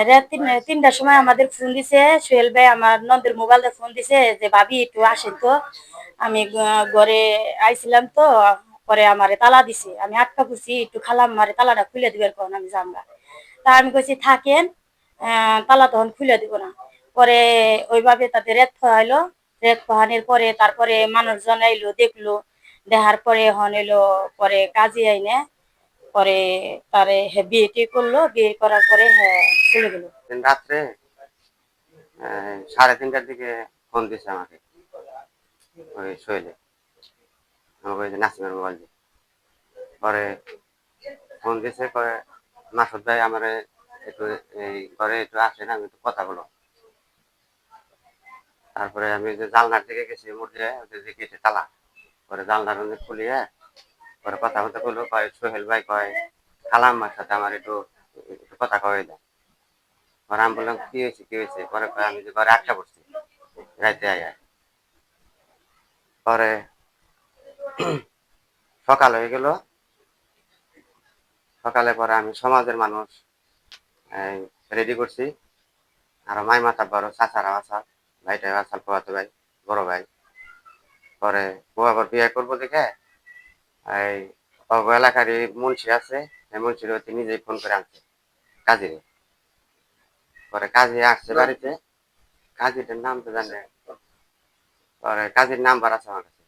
রাত ৩টার সময় আমাদের ফোন দিছে, সোহেল ভাই আমার নন্দের মোবাইলে ফোন দিছে যে ভাবি একটু আসেন তো। আমি ঘরে আইছিলাম তো, পরে আমারে তালা দিছে, আমি আটকা পড়ছি, একটু খালাম মারে তালাটা খুলে দিবার কখন আমি জানলা। তা আমি কইছি থাকেন, তালা তখন খুলে দিব না। পরে ওইভাবে তাদের রেত পোহাইলো, রেত পোহানোর পরে তারপরে মানুষজন আইলো, দেখলো, দেখার পরে হন এলো, পরে কাজী আইনে পরে তারে বিয়ে টিয়ে করলো, বিয়ে করার পরে হ্যাঁ চলে গেল। রাত্রে 3:30টার দিকে ফোন দিছে আমাকে, ওই সোহেলে, আমাকে ওই যে নাসিমের মোবাইল দিয়ে। পরে ফোন দিছে, করে মাসুদ ভাই আমার একটু এই ঘরে একটু আসেন, আমি একটু কথা বলো। তারপরে আমি যে জানলার দিকে গেছি, মুড়ে ওদের দিকে গেটে তালা, পরে জানলার অনেক খুলিয়ে পরে কথা বলতে বললো, কয় সোহেল ভাই কয় খালাম্মার সাথে আমার একটু একটু কথা কয়ে দেয়। পরে আমি বললাম কি হয়েছে কি হয়েছে, পরে কয় আমি যে ঘরে আটকা পড়ছি রাইতে আয়। পরে সকাল হয়ে গেল, সকালে পরে আমি সমাজের মানুষ রেডি করছি, আর মাই মাথা বড় চাচারা আসার, ভাইটাই আসার, পোয়াতো ভাই, বড় ভাই। পরে ও আবার বিয়ে করবো দেখে এই এলাকারই মুন্সি আছে, এই মুন্সির হচ্ছে নিজেই ফোন করে আনছে কাজীরে। পরে কাজী আসছে বাড়িতে, কাজীটার নাম তো জানে, পরে কাজীর নাম্বার আছে আমার কাছে।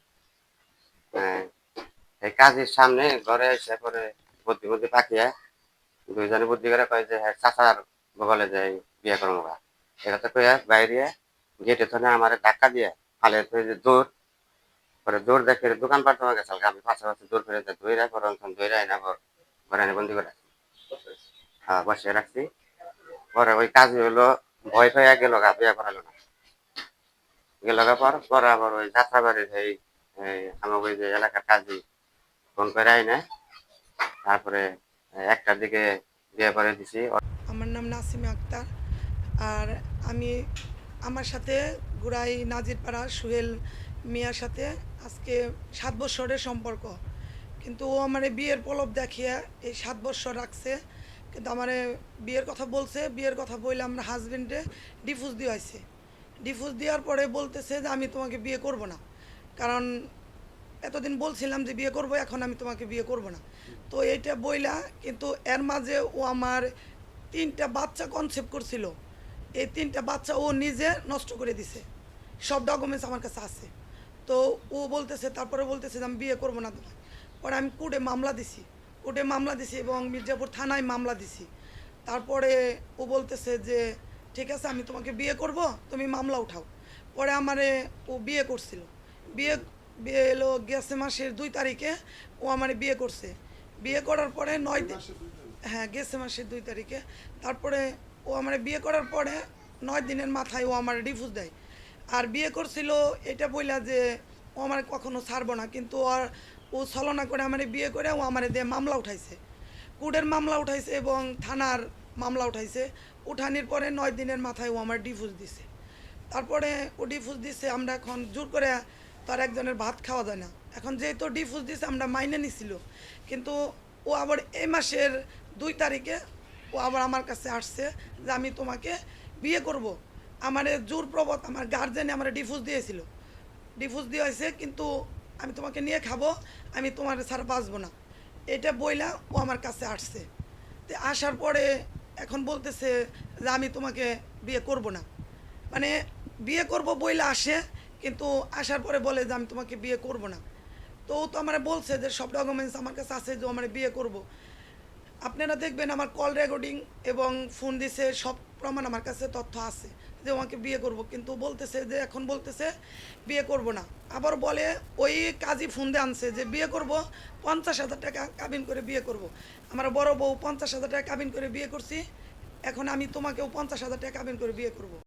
হ্যাঁ, এই কাজীর সামনে ঘরে এসে পরে বুদ্ধি বুদ্ধি পাকিয়ে দুইজনে বুদ্ধি করে কয় যে হ্যাঁ চাচার বগলে যে বিয়ে করবো গা। এটা তো কয়ে বাইরে গেটে থনে আমার ধাক্কা দিয়ে ফালে যে দৌড়, পরে দৌড় দেখে দোকানপাট তোমার গেছে, আমি পাশাপাশি দৌড় ফিরে দইরা পরে দইরা এনে ঘরে এনে বন্দি করে হ্যাঁ বসিয়ে রাখছি। পরে ওই কাজই হলো ভয় পেয়ে গেল গা, বিয়ে করালো না। গেল গা পর পরে আবার ওই যাত্রা বাড়ির আমার ওই যে এলাকার কাজী ফোন করে আইনে, তারপরে 1টার দিকে বিয়ে করে দিছি। আমার নাম নাসিমা আক্তার। আর আমি আমার সাথে গুড়াই নাজিরপাড়া সোহেল মিয়ার সাথে আজকে 7 বছরের সম্পর্ক। কিন্তু ও আমার বিয়ের প্রলোভ দেখিয়ে এই 7 বছর রাখছে। কিন্তু আমার বিয়ের কথা বলছে, বিয়ের কথা বললে আমরা হাজবেন্ডে ডিভোর্স দিয়ে হয়েছে। ডিভোর্স দেওয়ার পরে বলতেছে যে আমি তোমাকে বিয়ে করব না, কারণ এতদিন বলছিলাম যে বিয়ে করব, এখন আমি তোমাকে বিয়ে করব না। তো এইটা বইলা কিন্তু এর মাঝে ও আমার 3টা বাচ্চা কনসেপ্ট করছিল। এই 3টা বাচ্চা ও নিজে নষ্ট করে দিছে, সব ডকুমেন্টস আমার কাছে আছে। তো ও বলতেছে, তারপরে বলতেছে যে আমি বিয়ে করব না তোমায়। পরে আমি কোর্টে মামলা দিছি, কোর্টে মামলা দিছি এবং মির্জাপুর থানায় মামলা দিছি। তারপরে ও বলতেছে যে ঠিক আছে আমি তোমাকে বিয়ে করব, তুমি মামলা উঠাও। পরে আমারে ও বিয়ে করছিল। বিয়ে বিয়ে এলো গেছে মাসের 2 তারিখে ও আমারে বিয়ে করছে। বিয়ে করার পরে 9 দিন, হ্যাঁ গেছে মাসের 2 তারিখে। তারপরে ও আমার বিয়ে করার পরে 9 দিনের মাথায় ও আমার ডিভোর্স দেয়। আর বিয়ে করছিল এটা বইলা যে ও আমার কখনো ছাড়বো না, কিন্তু আর ও ছলনা করে আমার বিয়ে করে ও আমার দিয়ে মামলা উঠাইছে, কোর্টের মামলা উঠাইছে এবং থানার মামলা উঠাইছে। উঠানির পরে 9 দিনের মাথায় ও আমার ডিভোর্স দিছে। তারপরে ও ডিভোর্স দিছে, আমরা এখন জোর করে তার একজনের ভাত খাওয়া যায় না। এখন যেহেতু ডিভোর্স দিছে আমরা মাইনে নিছিল, কিন্তু ও আবার এই মাসের 2 তারিখে ও আবার আমার কাছে আসছে যে আমি তোমাকে বিয়ে করব। আমার জোর প্রবত আমার গার্জেনে আমার ডিভোর্স দিয়েছিল, ডিভোর্স দিয়ে হয়েছে, কিন্তু আমি তোমাকে নিয়ে খাবো, আমি তোমার ছাড়া বাঁচবো না, এটা বইলা ও আমার কাছে আসছে। তো আসার পরে এখন বলতেছে যে আমি তোমাকে বিয়ে করব না, মানে বিয়ে করব বইলা আসে, কিন্তু আসার পরে বলে যে আমি তোমাকে বিয়ে করব না। তো ও তো আমার বলছে যে সব ডকুমেন্টস আমার কাছে আছে যে আমার বিয়ে করব। আপনারা দেখবেন আমার কল রেকর্ডিং এবং ফোন দিছে, সব প্রমাণ আমার কাছে তথ্য আছে যে আমাকে বিয়ে করব, কিন্তু বলতেছে যে এখন বলতেছে বিয়ে করব না। আবার বলে ওই কাজী ফোন দিয়ে আনছে যে বিয়ে করব, 50,000 টাকা কাবিন করে বিয়ে করব। আমার বড় বউ 50,000 টাকা কাবিন করে বিয়ে করছি, এখন আমি তোমাকেও 50,000 টাকা কাবিন করে বিয়ে করব।